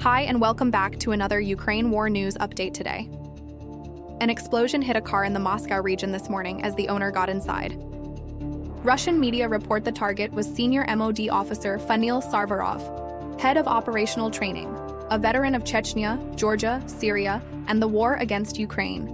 Hi and welcome back to another Ukraine war news update today. An explosion hit a car in the Moscow region this morning as the owner got inside. Russian media report the target was senior MOD officer Fanil Sarvarov, head of operational training, a veteran of Chechnya, Georgia, Syria, and the war against Ukraine.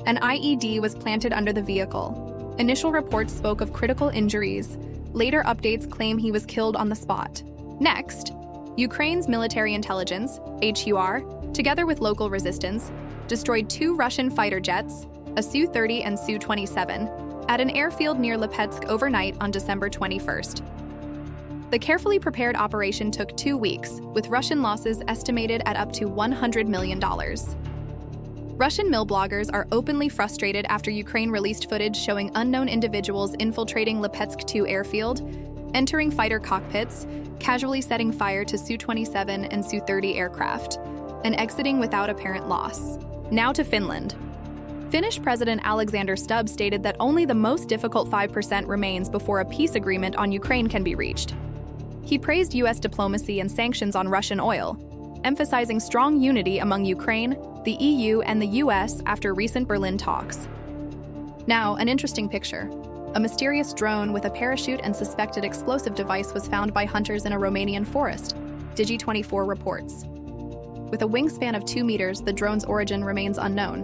An IED was planted under the vehicle. Initial reports spoke of critical injuries. Later updates claim he was killed on the spot. Next, Ukraine's military intelligence, HUR, together with local resistance, destroyed 2 Russian fighter jets, a Su-30 and Su-27, at an airfield near Lipetsk overnight on December 21st. The carefully prepared operation took 2 weeks, with Russian losses estimated at up to $100 million. Russian mill bloggers are openly frustrated after Ukraine released footage showing unknown individuals infiltrating Lipetsk 2 airfield, entering fighter cockpits, casually setting fire to Su-27 and Su-30 aircraft, and exiting without apparent loss. Now to Finland. Finnish President Alexander Stubb stated that only the most difficult 5% remains before a peace agreement on Ukraine can be reached. He praised U.S. diplomacy and sanctions on Russian oil, emphasizing strong unity among Ukraine, the EU, and the U.S. after recent Berlin talks. Now, an interesting picture. A mysterious drone with a parachute and suspected explosive device was found by hunters in a Romanian forest, Digi24 reports. With a wingspan of 2 meters, the drone's origin remains unknown.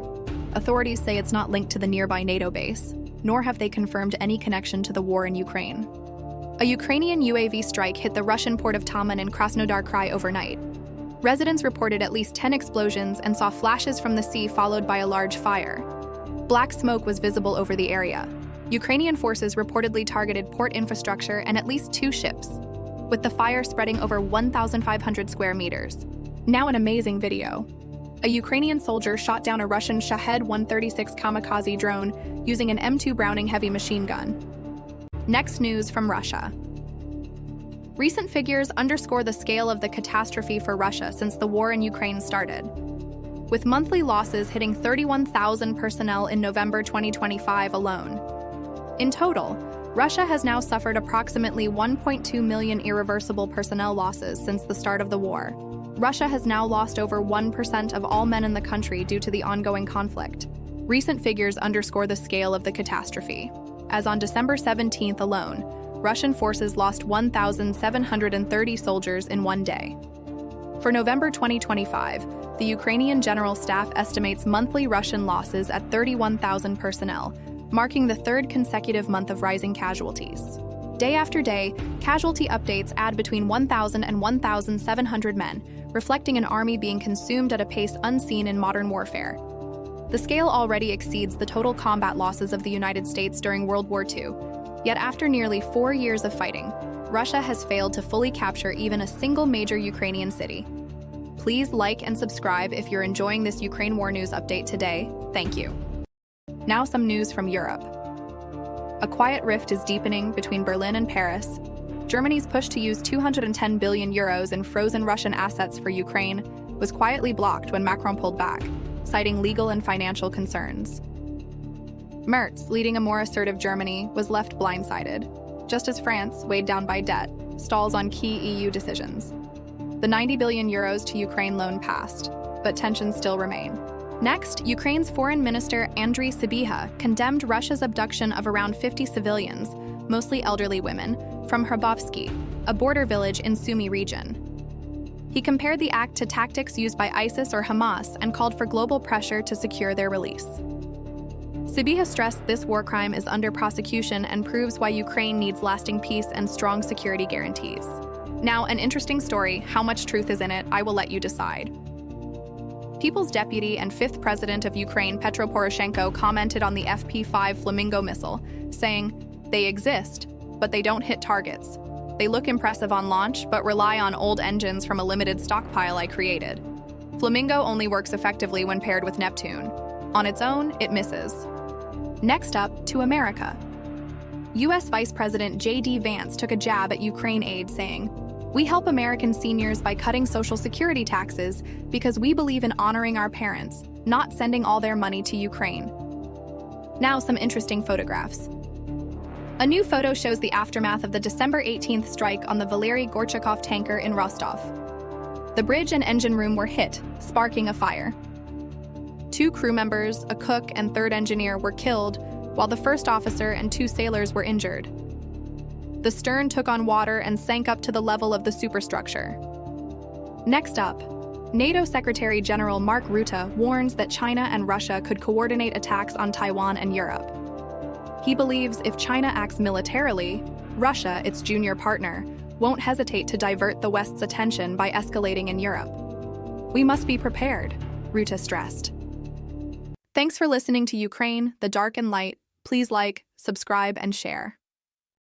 Authorities say it's not linked to the nearby NATO base, nor have they confirmed any connection to the war in Ukraine. A Ukrainian UAV strike hit the Russian port of Taman in Krasnodar Krai overnight. Residents reported at least 10 explosions and saw flashes from the sea followed by a large fire. Black smoke was visible over the area. Ukrainian forces reportedly targeted port infrastructure and at least 2 ships, with the fire spreading over 1,500 square meters. Now an amazing video. A Ukrainian soldier shot down a Russian Shahed 136 kamikaze drone using an M2 Browning heavy machine gun. Next news from Russia. Recent figures underscore the scale of the catastrophe for Russia since the war in Ukraine started. With monthly losses hitting 31,000 personnel in November 2025 alone. In total, Russia has now suffered approximately 1.2 million irreversible personnel losses since the start of the war. Russia has now lost over 1% of all men in the country due to the ongoing conflict. Recent figures underscore the scale of the catastrophe. As on December 17th alone, Russian forces lost 1,730 soldiers in one day. For November 2025, the Ukrainian General Staff estimates monthly Russian losses at 31,000 personnel, marking the 3rd consecutive month of rising casualties. Day after day, casualty updates add between 1,000 and 1,700 men, reflecting an army being consumed at a pace unseen in modern warfare. The scale already exceeds the total combat losses of the United States during World War II. Yet after nearly 4 years of fighting, Russia has failed to fully capture even a single major Ukrainian city. Please like and subscribe if you're enjoying this Ukraine war news update today. Thank you. Now some news from Europe. A quiet rift is deepening between Berlin and Paris. Germany's push to use 210 billion euros in frozen Russian assets for Ukraine was quietly blocked when Macron pulled back, citing legal and financial concerns. Merz, leading a more assertive Germany, was left blindsided, just as France, weighed down by debt, stalls on key EU decisions. The 90 billion euros to Ukraine loan passed, but tensions still remain. Next, Ukraine's Foreign Minister Andriy Sybiha condemned Russia's abduction of around 50 civilians, mostly elderly women, from Hrabovsky, a border village in Sumy region. He compared the act to tactics used by ISIS or Hamas and called for global pressure to secure their release. Sybiha stressed this war crime is under prosecution and proves why Ukraine needs lasting peace and strong security guarantees. Now, an interesting story. How much truth is in it, I will let you decide. People's Deputy and 5th President of Ukraine, Petro Poroshenko, commented on the FP-5 Flamingo missile, saying, "They exist, but they don't hit targets. They look impressive on launch, but rely on old engines from a limited stockpile I created. Flamingo only works effectively when paired with Neptune. On its own, it misses." Next up, to America. U.S. Vice President J.D. Vance took a jab at Ukraine aid, saying, "We help American seniors by cutting Social Security taxes because we believe in honoring our parents, not sending all their money to Ukraine." Now some interesting photographs. A new photo shows the aftermath of the December 18th strike on the Valery Gorchakov tanker in Rostov. The bridge and engine room were hit, sparking a fire. 2 crew members, a cook and 3rd engineer, were killed, while the 1st officer and 2 sailors were injured. The stern took on water and sank up to the level of the superstructure. Next up, NATO Secretary General Mark Rutte warns that China and Russia could coordinate attacks on Taiwan and Europe. He believes if China acts militarily, Russia, its junior partner, won't hesitate to divert the West's attention by escalating in Europe. We must be prepared, Rutte stressed. Thanks for listening to Ukraine, the Dark and Light. Please like, subscribe, and share.